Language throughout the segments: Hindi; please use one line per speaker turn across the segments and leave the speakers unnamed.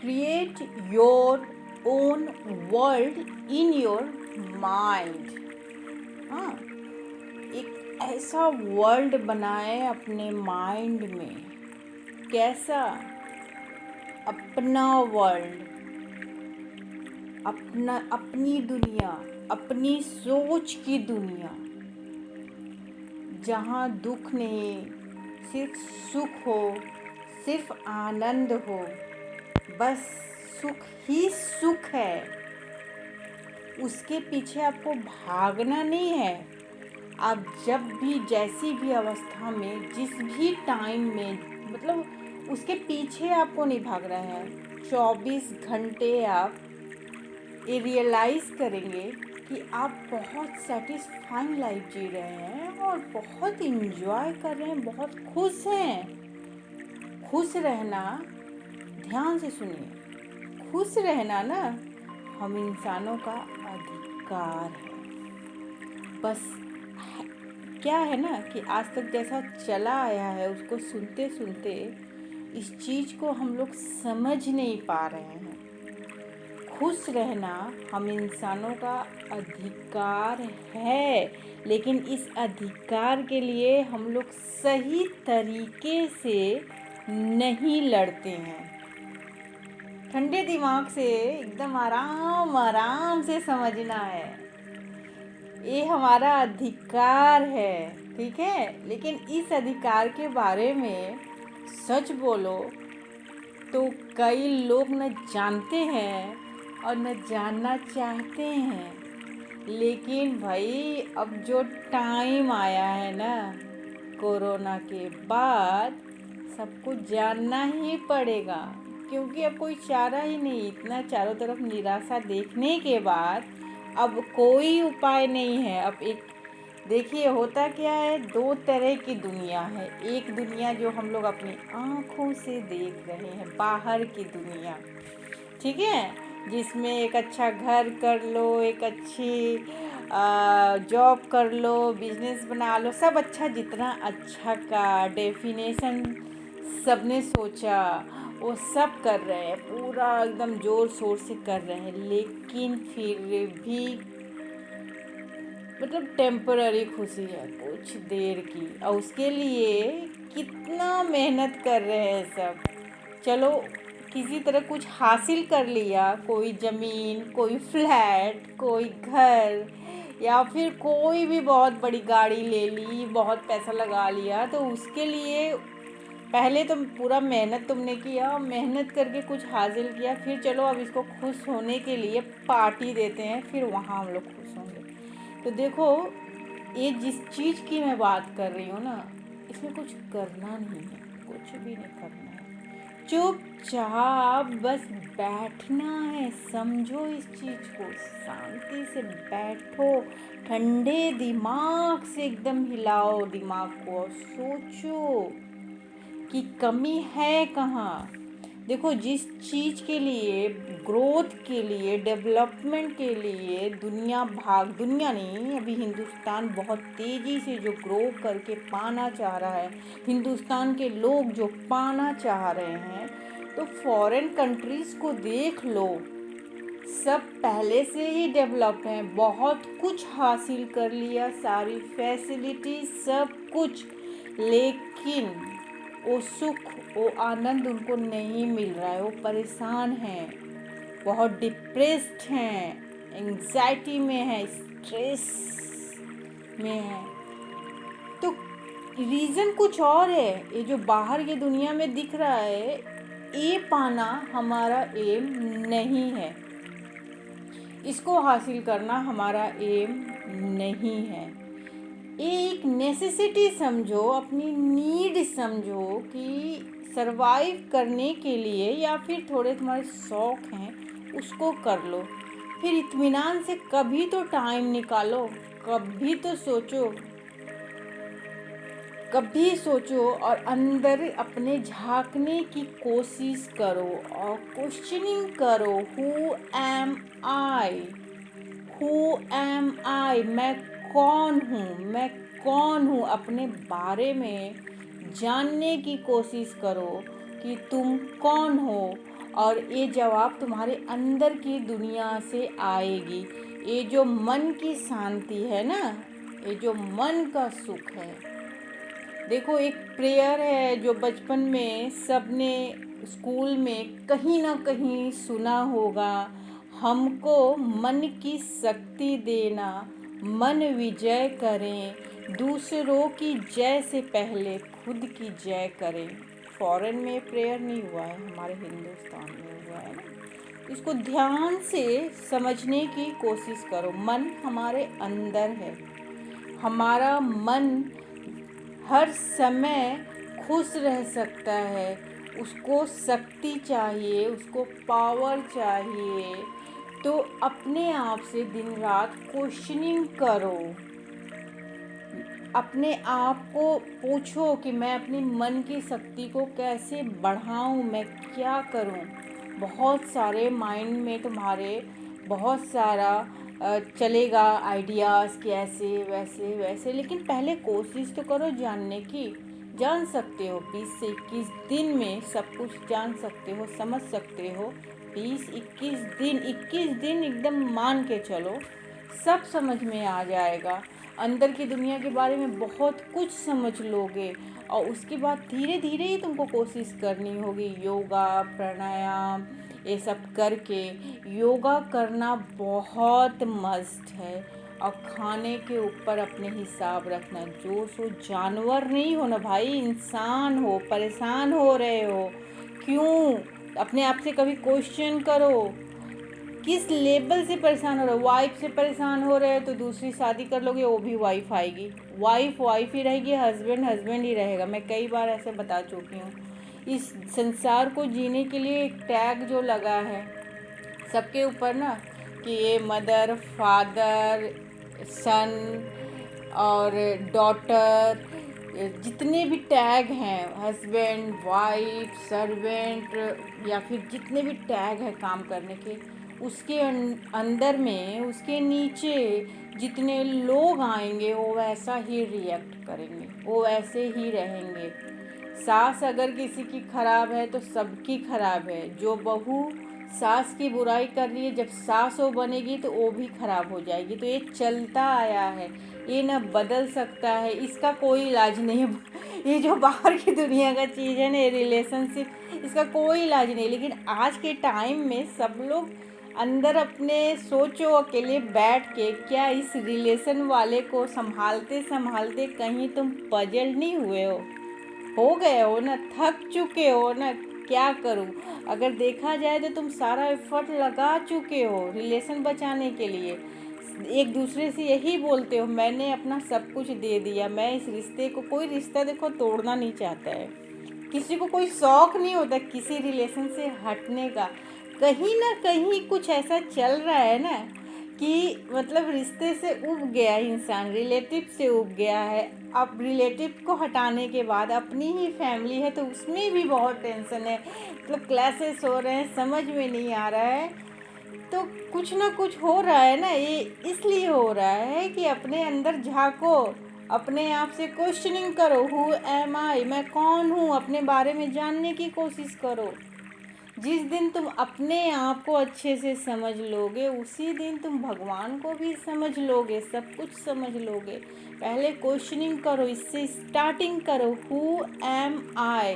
Create your own world in your mind. हाँ, एक ऐसा वर्ल्ड बनाए अपने माइंड में। कैसा? अपना वर्ल्ड, अपनी दुनिया, अपनी सोच की दुनिया, जहाँ दुख नहीं, सिर्फ सुख हो, सिर्फ आनंद हो, बस सुख ही सुख है। उसके पीछे आपको भागना नहीं है। आप जब भी, जैसी भी अवस्था में, जिस भी टाइम में, मतलब उसके पीछे आपको नहीं भाग रहा है। 24 घंटे आप ये रियलाइज़ करेंगे कि आप बहुत सेटिस्फाइंग लाइफ जी रहे हैं और बहुत इंजॉय कर रहे हैं, बहुत खुश हैं। खुश रहना, ध्यान से सुनिए, खुश रहना ना हम इंसानों का अधिकार है। बस क्या है ना कि आज तक जैसा चला आया है उसको सुनते सुनते इस चीज़ को हम लोग समझ नहीं पा रहे हैं। खुश रहना हम इंसानों का अधिकार है, लेकिन इस अधिकार के लिए हम लोग सही तरीके से नहीं लड़ते हैं। ठंडे दिमाग से एकदम आराम आराम से समझना है, ये हमारा अधिकार है, ठीक है। लेकिन इस अधिकार के बारे में सच बोलो तो कई लोग न जानते हैं और न जानना चाहते हैं। लेकिन भाई अब जो टाइम आया है ना कोरोना के बाद, सबको जानना ही पड़ेगा, क्योंकि अब कोई चारा ही नहीं। इतना चारों तरफ निराशा देखने के बाद अब कोई उपाय नहीं है। अब एक देखिए होता क्या है, दो तरह की दुनिया है। एक दुनिया जो हम लोग अपनी आँखों से देख रहे हैं, बाहर की दुनिया, ठीक है, जिसमें एक अच्छा घर कर लो, एक अच्छी जॉब कर लो, बिजनेस बना लो, सब अच्छा, जितना अच्छा का डेफिनेशन सबने सोचा वो सब कर रहे हैं, पूरा एकदम ज़ोर शोर से कर रहे हैं। लेकिन फिर भी मतलब टेम्पररी खुशी है, कुछ देर की, और उसके लिए कितना मेहनत कर रहे हैं सब। चलो किसी तरह कुछ हासिल कर लिया, कोई ज़मीन, कोई फ्लैट, कोई घर, या फिर कोई भी बहुत बड़ी गाड़ी ले ली, बहुत पैसा लगा लिया, तो उसके लिए पहले तो पूरा मेहनत तुमने किया, मेहनत करके कुछ हासिल किया, फिर चलो अब इसको खुश होने के लिए पार्टी देते हैं, फिर वहाँ हम लोग खुश होंगे। तो देखो, ये जिस चीज़ की मैं बात कर रही हूँ ना, इसमें कुछ करना नहीं है, कुछ भी नहीं करना है। चुपचाप बस बैठना है। समझो इस चीज़ को, शांति से बैठो, ठंडे दिमाग से एकदम हिलाओ दिमाग को और सोचो कि कमी है कहाँ। देखो, जिस चीज़ के लिए, ग्रोथ के लिए, डेवलपमेंट के लिए दुनिया नहीं, अभी हिंदुस्तान बहुत तेज़ी से जो ग्रो करके पाना चाह रहा है, हिंदुस्तान के लोग जो पाना चाह रहे हैं, तो फॉरेन कंट्रीज़ को देख लो, सब पहले से ही डेवलप हैं, बहुत कुछ हासिल कर लिया, सारी फैसिलिटी सब कुछ, लेकिन वो सुख, वो आनंद उनको नहीं मिल रहा है। वो परेशान हैं, बहुत डिप्रेस्ड हैं, एंग्जाइटी में है, स्ट्रेस में है। तो रीज़न कुछ और है। ये जो बाहर की दुनिया में दिख रहा है, ये पाना हमारा एम नहीं है, इसको हासिल करना हमारा एम नहीं है। एक नेसेसिटी समझो, अपनी नीड समझो कि सरवाइव करने के लिए, या फिर थोड़े तुम्हारे शौक़ हैं उसको कर लो, फिर इत्मीनान से कभी तो टाइम निकालो, कभी तो सोचो, कभी सोचो और अंदर अपने झांकने की कोशिश करो और क्वेश्चनिंग करो, who am I, who am I, मैं कौन हूँ, मैं कौन हूँ। अपने बारे में जानने की कोशिश करो कि तुम कौन हो और ये जवाब तुम्हारे अंदर की दुनिया से आएगी। ये जो मन की शांति है ना, ये जो मन का सुख है। देखो, एक प्रेयर है जो बचपन में सबने स्कूल में कहीं ना कहीं सुना होगा, हमको मन की शक्ति देना, मन विजय करें, दूसरों की जय से पहले खुद की जय करें। फॉरेन में प्रेयर नहीं हुआ है, हमारे हिंदुस्तान में हुआ है ना। इसको ध्यान से समझने की कोशिश करो। मन हमारे अंदर है। हमारा मन हर समय खुश रह सकता है। उसको शक्ति चाहिए, उसको पावर चाहिए। तो अपने आप से दिन रात क्वेश्चनिंग करो। अपने आप को पूछो कि मैं अपनी मन की शक्ति को कैसे बढ़ाऊं, मैं क्या करूं। बहुत सारे माइंड में तुम्हारे बहुत सारा चलेगा आइडियाज़ कि ऐसे वैसे वैसे, लेकिन पहले कोशिश तो करो जानने की। जान सकते हो 20 से 21 दिन में सब कुछ जान सकते हो, समझ सकते हो। 21 दिन एकदम मान के चलो, सब समझ में आ जाएगा। अंदर की दुनिया के बारे में बहुत कुछ समझ लोगे। और उसके बाद धीरे धीरे ही तुमको कोशिश करनी होगी। योगा, प्राणायाम, ये सब करके योगा करना बहुत मस्त है। और खाने के ऊपर अपने हिसाब रखना। जो सो जानवर नहीं हो ना भाई, इंसान हो। परेशान हो रहे हो क्यों? अपने आप से कभी क्वेश्चन करो, किस लेवल से परेशान हो रहे हो। वाइफ से परेशान हो रहे हो तो दूसरी शादी कर लोगे, वो भी वाइफ आएगी। वाइफ ही रहेगी, हस्बैंड ही रहेगा। मैं कई बार ऐसे बता चुकी हूँ। इस संसार को जीने के लिए एक टैग जो लगा है सबके ऊपर ना, कि ये मदर, फादर, सन और डॉटर, जितने भी टैग हैं, हस्बैंड, वाइफ, सर्वेंट, या फिर जितने भी टैग हैं काम करने के, उसके अंदर में, उसके नीचे जितने लोग आएंगे वो वैसा ही रिएक्ट करेंगे, वो वैसे ही रहेंगे। सास अगर किसी की खराब है तो सबकी खराब है। जो बहू सास की बुराई कर रही है, जब सास वो बनेगी तो वो भी खराब हो जाएगी। तो ये चलता आया है, ये ना बदल सकता है, इसका कोई इलाज नहीं है। ये जो बाहर की दुनिया का चीज़ है ना, ये रिलेशनशिप, इसका कोई इलाज नहीं। लेकिन आज के टाइम में सब लोग अंदर अपने सोचो, अकेले बैठ के, क्या इस रिलेशन वाले को संभालते संभालते कहीं तुम पजल नहीं हुए हो गए हो ना, थक चुके हो ना? क्या करूं? अगर देखा जाए तो तुम सारा एफर्ट लगा चुके हो रिलेशन बचाने के लिए। एक दूसरे से यही बोलते हो, मैंने अपना सब कुछ दे दिया, मैं इस रिश्ते को, कोई रिश्ता देखो तोड़ना नहीं चाहता है। किसी को कोई शौक नहीं होता किसी रिलेशन से हटने का। कहीं ना कहीं कुछ ऐसा चल रहा है ना कि मतलब रिश्ते से उब गया इंसान, रिलेटिव से उब गया है। अब रिलेटिव को हटाने के बाद अपनी ही फैमिली है तो उसमें भी बहुत टेंशन है। मतलब क्लासेस हो रहे हैं, समझ में नहीं आ रहा है। तो कुछ ना कुछ हो रहा है ना, ये इसलिए हो रहा है कि अपने अंदर झांको, अपने आप से क्वेश्चनिंग करो, हु एम आई, मैं कौन हूँ, अपने बारे में जानने की कोशिश करो। जिस दिन तुम अपने आप को अच्छे से समझ लोगे, उसी दिन तुम भगवान को भी समझ लोगे, सब कुछ समझ लोगे। पहले क्वेश्चनिंग करो, इससे स्टार्टिंग करो, हु एम आई।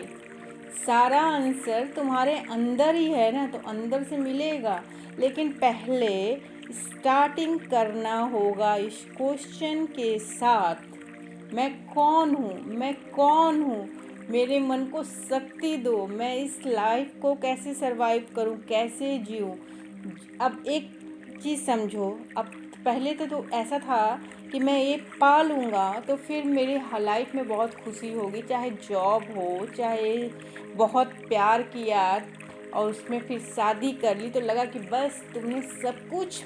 सारा आंसर तुम्हारे अंदर ही है ना, तो अंदर से मिलेगा। लेकिन पहले स्टार्टिंग करना होगा इस क्वेश्चन के साथ, मैं कौन हूँ, मैं कौन हूँ, मेरे मन को शक्ति दो, मैं इस लाइफ को कैसे सरवाइव करूँ, कैसे जीऊँ। अब एक चीज़ समझो, अब पहले तो ऐसा था कि मैं ये पा लूँगा तो फिर मेरे लाइफ में बहुत खुशी होगी, चाहे जॉब हो, चाहे बहुत प्यार किया और उसमें फिर शादी कर ली तो लगा कि बस तुमने सब कुछ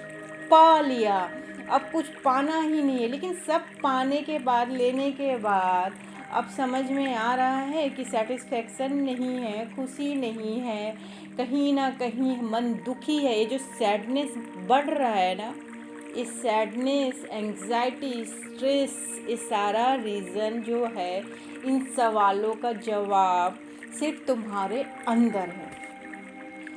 पा लिया, अब कुछ पाना ही नहीं है। लेकिन सब पाने के बाद, लेने के बाद अब समझ में आ रहा है कि सेटिस्फेक्शन नहीं है, खुशी नहीं है, कहीं ना कहीं मन दुखी है। ये जो सैडनेस बढ़ रहा है ना, इस सैडनेस, एंग्जाइटी, स्ट्रेस, ये सारा रीज़न जो है, इन सवालों का जवाब सिर्फ तुम्हारे अंदर है।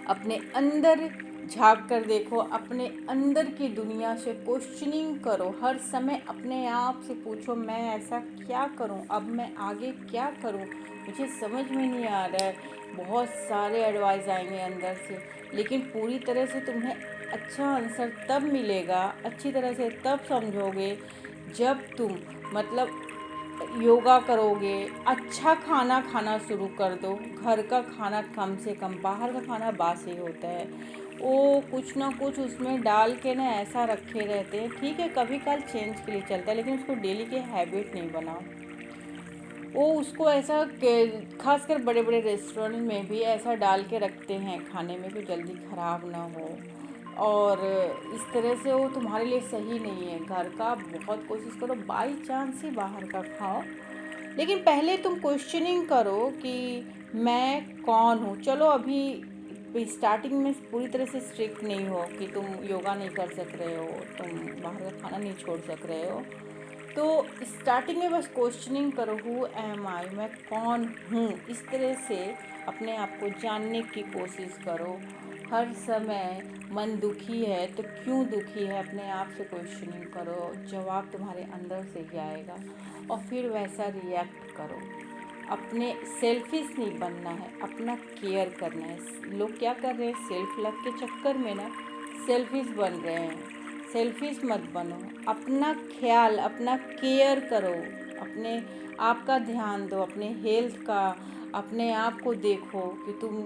अपने अंदर झांक कर देखो, अपने अंदर की दुनिया से क्वेश्चनिंग करो। हर समय अपने आप से पूछो, मैं ऐसा क्या करूं, अब मैं आगे क्या करूं, मुझे समझ में नहीं आ रहा है। बहुत सारे एडवाइस आएंगे अंदर से, लेकिन पूरी तरह से तुम्हें अच्छा आंसर तब मिलेगा, अच्छी तरह से तब समझोगे जब तुम मतलब योगा करोगे, अच्छा खाना खाना शुरू कर दो। घर का खाना कम से कम, बाहर का खाना बासी होता है, वो कुछ ना कुछ उसमें डाल के ना ऐसा रखे रहते हैं। ठीक है, कभी कल चेंज के लिए चलता है, लेकिन उसको डेली के हैबिट नहीं बनाओ। वो उसको ऐसा खासकर बड़े बड़े रेस्टोरेंट में भी ऐसा डाल के रखते हैं खाने में कि जल्दी ख़राब ना हो, और इस तरह से वो तुम्हारे लिए सही नहीं है। घर का बहुत कोशिश करो, बाई चांस ही बाहर का खाओ, लेकिन पहले तुम क्वेश्चनिंग करो कि मैं कौन हूँ। चलो अभी स्टार्टिंग में पूरी तरह से स्ट्रिक्ट नहीं हो कि तुम योगा नहीं कर सक रहे हो, तुम बाहर का खाना नहीं छोड़ सक रहे हो, तो स्टार्टिंग में बस क्वेश्चनिंग करो, हु एम आई, मैं कौन हूँ। इस तरह से अपने आप को जानने की कोशिश करो। हर समय मन दुखी है तो क्यों दुखी है, अपने आप से क्वेश्चनिंग करो, जवाब तुम्हारे अंदर से ही आएगा, और फिर वैसा रिएक्ट करो। अपने सेल्फिश नहीं बनना है, अपना केयर करना है। लोग क्या कर रहे हैं, सेल्फ लव के चक्कर में ना सेल्फिश बन रहे हैं। सेल्फिश मत बनो, अपना ख्याल, अपना केयर करो, अपने आप का ध्यान दो, अपने हेल्थ का, अपने आप को देखो कि तुम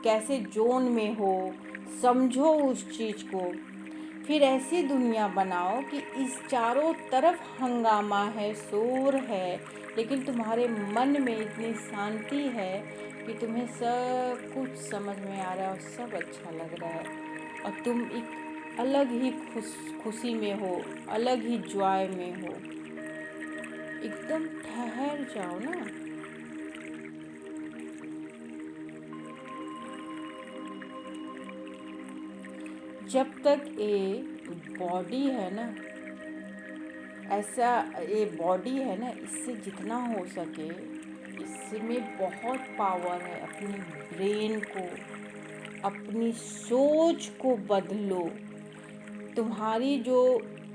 कैसे जोन में हो, समझो उस चीज़ को। फिर ऐसी दुनिया बनाओ कि इस चारों तरफ हंगामा है, शोर है, लेकिन तुम्हारे मन में इतनी शांति है कि तुम्हें सब कुछ समझ में आ रहा है और सब अच्छा लग रहा है, और तुम एक अलग ही खुशी में हो, अलग ही जॉय में हो। एकदम ठहर जाओ ना। जब तक ये बॉडी है ना, ऐसा ये बॉडी है ना, इससे जितना हो सके इसमें बहुत पावर है। अपनी ब्रेन को, अपनी सोच को बदलो। तुम्हारी जो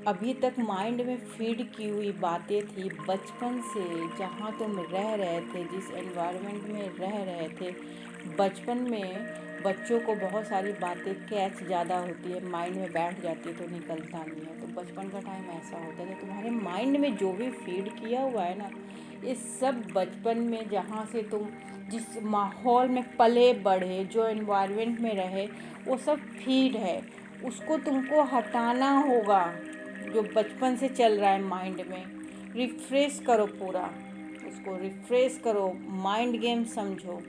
अभी तक माइंड में फीड की हुई बातें थी बचपन से, जहाँ तुम रह रहे थे, जिस एनवायरनमेंट में रह रहे थे, बचपन में बच्चों को बहुत सारी बातें कैच ज़्यादा होती है, माइंड में बैठ जाती है तो निकलता नहीं है। तो बचपन का टाइम ऐसा होता है, तो तुम्हारे माइंड में जो भी फीड किया हुआ है ना, ये सब बचपन में जहाँ से तुम जिस माहौल में पले बढ़े, जो एनवायरनमेंट में रहे, वो सब फीड है। उसको तुमको हटाना होगा, जो बचपन से चल रहा है माइंड में। रिफ्रेश करो पूरा, उसको रिफ्रेश करो, माइंड गेम समझो,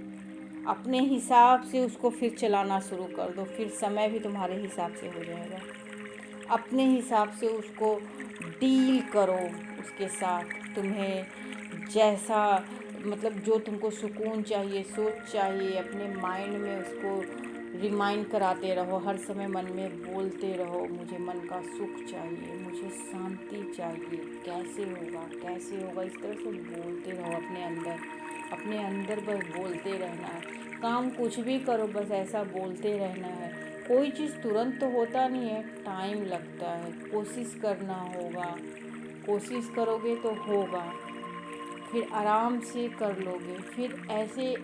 अपने हिसाब से उसको फिर चलाना शुरू कर दो। फिर समय भी तुम्हारे हिसाब से हो जाएगा। अपने हिसाब से उसको डील करो, उसके साथ तुम्हें जैसा मतलब जो तुमको सुकून चाहिए, सोच चाहिए, अपने माइंड में उसको रिमाइंड कराते रहो। हर समय मन में बोलते रहो, मुझे मन का सुख चाहिए, मुझे शांति चाहिए, कैसे होगा कैसे होगा, इस तरह से बोलते रहो अपने अंदर बस बोलते रहना है। काम कुछ भी करो, बस ऐसा बोलते रहना है। कोई चीज़ तुरंत तो होता नहीं है, टाइम लगता है, कोशिश करना होगा। कोशिश करोगे तो होगा, फिर आराम से कर लोगे। फिर ऐसे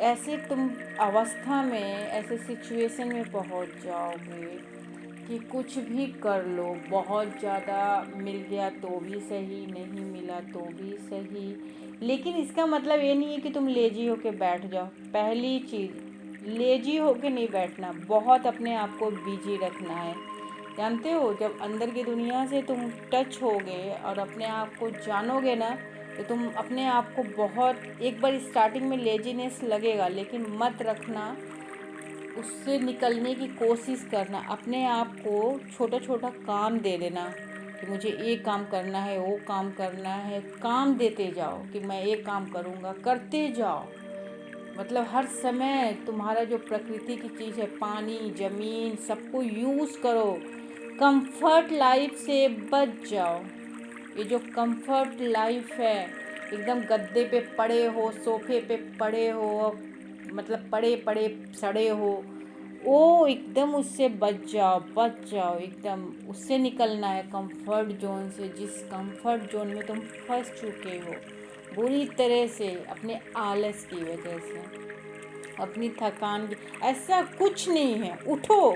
ऐसे तुम अवस्था में, ऐसे सिचुएशन में पहुंच जाओगे कि कुछ भी कर लो। बहुत ज़्यादा मिल गया तो भी सही, नहीं मिला तो भी सही, लेकिन इसका मतलब ये नहीं है कि तुम लेजी होके बैठ जाओ। पहली चीज़, लेजी होके नहीं बैठना, बहुत अपने आप को बिजी रखना है। जानते हो, जब अंदर की दुनिया से तुम टच होगे और अपने आप को जानोगे ना, तो तुम अपने आप को बहुत, एक बार स्टार्टिंग में लेजीनेस लगेगा, लेकिन मत रखना, उससे निकलने की कोशिश करना। अपने आप को छोटा छोटा काम दे देना कि मुझे ये काम करना है, वो काम करना है, काम देते जाओ कि मैं ये काम करूँगा, करते जाओ। मतलब हर समय तुम्हारा जो प्रकृति की चीज़ है, पानी, ज़मीन, सबको यूज़ करो। कंफर्ट लाइफ से बच जाओ। ये जो कंफर्ट लाइफ है, एकदम गद्दे पे पड़े हो, सोफे पे पड़े हो, मतलब पड़े पड़े सड़े हो, वो एकदम उससे बच जाओ एकदम, उससे निकलना है कंफर्ट जोन से, जिस कंफर्ट जोन में तुम फंस चुके हो बुरी तरह से अपने आलस की वजह से, अपनी थकान की। ऐसा कुछ नहीं है, उठो,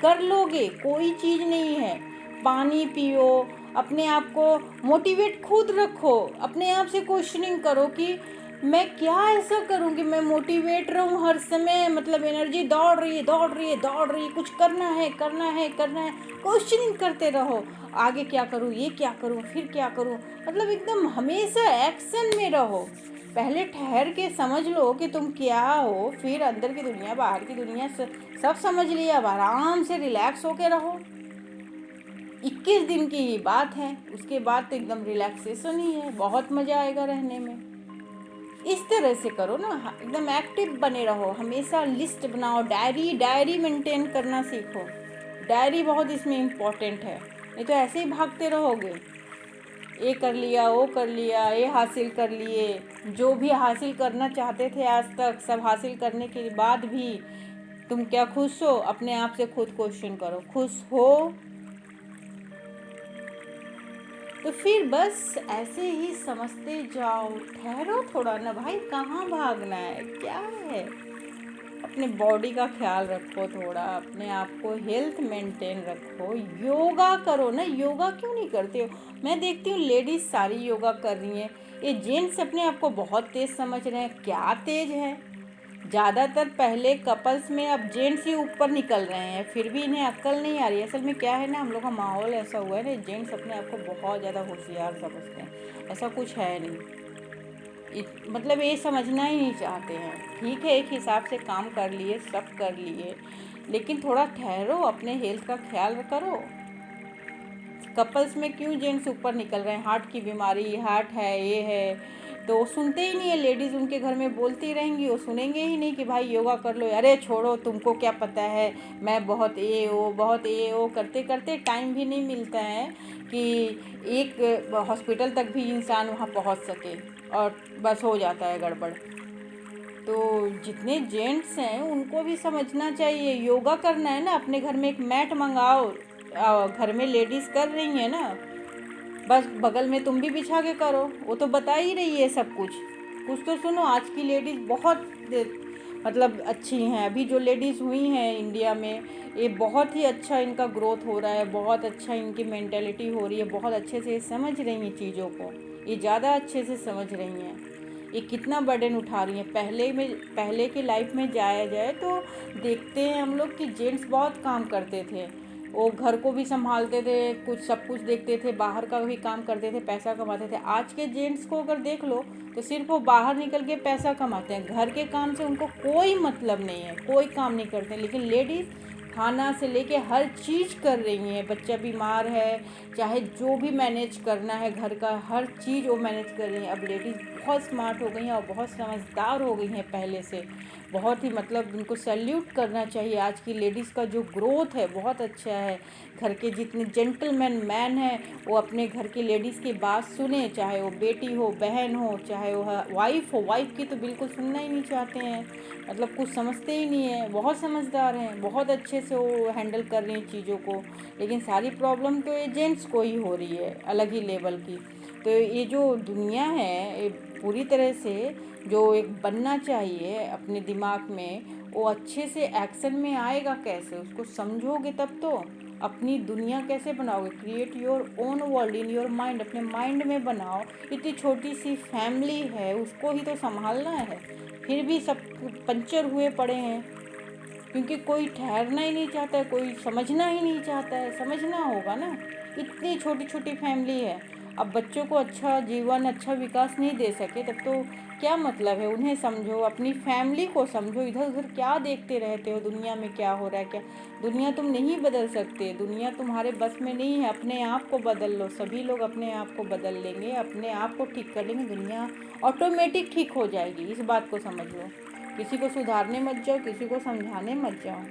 कर लोगे, कोई चीज़ नहीं है। पानी पियो, अपने आप को मोटिवेट खुद रखो, अपने आप से क्वेश्चनिंग करो कि मैं क्या ऐसा करूं कि मैं मोटिवेट रहूं हर समय, मतलब एनर्जी दौड़ रही है दौड़ रही है दौड़ रही है, कुछ करना है करना है करना है, क्वेश्चनिंग करते रहो, आगे क्या करूं, ये क्या करूं, फिर क्या करूं, मतलब एकदम हमेशा एक्शन में रहो। पहले ठहर के समझ लो कि तुम क्या हो, फिर अंदर की दुनिया बाहर की दुनिया सब समझ लिया, अब आराम से रिलैक्स होके रहो। 21 दिन की ही बात है, उसके बाद तो एकदम रिलैक्सेशन ही है, बहुत मज़ा आएगा रहने में। इस तरह से करो ना, एकदम एक्टिव बने रहो, हमेशा लिस्ट बनाओ, डायरी मेंटेन करना सीखो। डायरी बहुत इसमें इम्पोर्टेंट है, नहीं तो ऐसे ही भागते रहोगे, ये कर लिया वो कर लिया, ये हासिल कर लिए, जो भी हासिल करना चाहते थे आज तक सब हासिल करने के बाद भी तुम क्या खुश हो? अपने आप से खुद क्वेश्चन करो, खुश हो? तो फिर बस ऐसे ही समझते जाओ, ठहरो थोड़ा ना भाई, कहाँ भागना है, क्या है। अपने बॉडी का ख्याल रखो थोड़ा, अपने आप को हेल्थ मेंटेन रखो, योगा करो ना, योगा क्यों नहीं करते हो? मैं देखती हूँ लेडीज सारी योगा कर रही हैं, ये जेंट्स अपने आप को बहुत तेज समझ रहे हैं, क्या तेज है? ज़्यादातर पहले कपल्स में अब जेंट्स ही ऊपर निकल रहे हैं, फिर भी इन्हें अक्ल नहीं आ रही। असल में क्या है ना, हम लोग का माहौल ऐसा हुआ है ना, जेंट्स अपने आप को बहुत ज़्यादा होशियार समझते हैं, ऐसा कुछ है नहीं। मतलब ये समझना ही नहीं चाहते हैं। ठीक है, एक हिसाब से काम कर लिए, सब कर लिए, लेकिन थोड़ा ठहरो, अपने हेल्थ का ख्याल करो। कपल्स में क्यों जेंट्स ऊपर निकल रहे हैं? हार्ट की बीमारी, हार्ट है, ये है, तो सुनते ही नहीं है। लेडीज़ उनके घर में बोलती रहेंगी, वो सुनेंगे ही नहीं कि भाई योगा कर लो, अरे छोड़ो तुमको क्या पता है, मैं बहुत ये वो करते करते टाइम भी नहीं मिलता है कि एक हॉस्पिटल तक भी इंसान वहाँ पहुँच सके, और बस हो जाता है गड़बड़। तो जितने जेंट्स हैं उनको भी समझना चाहिए, योगा करना है ना, अपने घर में एक मैट मंगाओ, घर में लेडीज़ कर रही हैं ना, बस बगल में तुम भी बिछा के करो, वो तो बता ही रही है सब कुछ। कुछ तो सुनो, आज की लेडीज़ बहुत मतलब अच्छी हैं, अभी जो लेडीज़ हुई हैं इंडिया में, ये बहुत ही अच्छा इनका ग्रोथ हो रहा है, बहुत अच्छा इनकी मेंटेलिटी हो रही है, बहुत अच्छे से समझ रही हैं चीज़ों को, ये ज़्यादा अच्छे से समझ रही हैं, ये कितना बर्डन उठा रही हैं। पहले की लाइफ में जाया जाए तो देखते हैं हम लोग कि जेंट्स बहुत काम करते थे, वो घर को भी संभालते थे, कुछ सब कुछ देखते थे, बाहर का भी काम करते थे, पैसा कमाते थे। आज के जेंट्स को अगर देख लो तो सिर्फ वो बाहर निकल के पैसा कमाते हैं, घर के काम से उनको कोई मतलब नहीं है, कोई काम नहीं करते हैं। लेकिन लेडीज़ खाना से लेके हर चीज़ कर रही हैं, बच्चा बीमार है, चाहे जो भी मैनेज करना है घर का, हर चीज़ वो मैनेज कर रही हैं। अब लेडीज़ बहुत स्मार्ट हो गई हैं और बहुत समझदार हो गई हैं पहले से, बहुत ही, मतलब उनको सैल्यूट करना चाहिए। आज की लेडीज़ का जो ग्रोथ है बहुत अच्छा है। घर के जितने जेंटलमैन मैन हैं वो अपने घर की लेडीज़ की बात सुने, चाहे वो बेटी हो, बहन हो, चाहे वो वाइफ हो, वाइफ की तो बिल्कुल सुनना ही नहीं चाहते हैं, मतलब कुछ समझते ही नहीं हैं, बहुत समझदार हैं, बहुत अच्छे से वो हैंडल कर रही हैं चीज़ों को। लेकिन सारी प्रॉब्लम तो ये जेंट्स को ही हो रही है, अलग ही लेवल की। तो ये जो दुनिया है, ये पूरी तरह से जो एक बनना चाहिए अपने दिमाग में, वो अच्छे से एक्शन में आएगा कैसे, उसको समझोगे तब तो। अपनी दुनिया कैसे बनाओगे? Create your own world in your mind, अपने माइंड में बनाओ। इतनी छोटी सी फैमिली है, उसको ही तो संभालना है, फिर भी सब पंचर हुए पड़े हैं, क्योंकि कोई ठहरना ही नहीं चाहता है, कोई समझना ही नहीं चाहता है। समझना होगा ना, इतनी छोटी छोटी फैमिली है, अब बच्चों को अच्छा जीवन, अच्छा विकास नहीं दे सके तब तो क्या मतलब है? उन्हें समझो, अपनी फैमिली को समझो, इधर उधर क्या देखते रहते हो, दुनिया में क्या हो रहा है क्या। दुनिया तुम नहीं बदल सकते, दुनिया तुम्हारे बस में नहीं है, अपने आप को बदल लो। सभी लोग अपने आप को बदल लेंगे, अपने आप को ठीक कर लेंगे, दुनिया ऑटोमेटिक ठीक हो जाएगी, इस बात को समझ लो। किसी को सुधारने मत जाओ, किसी को समझाने मत जाओ।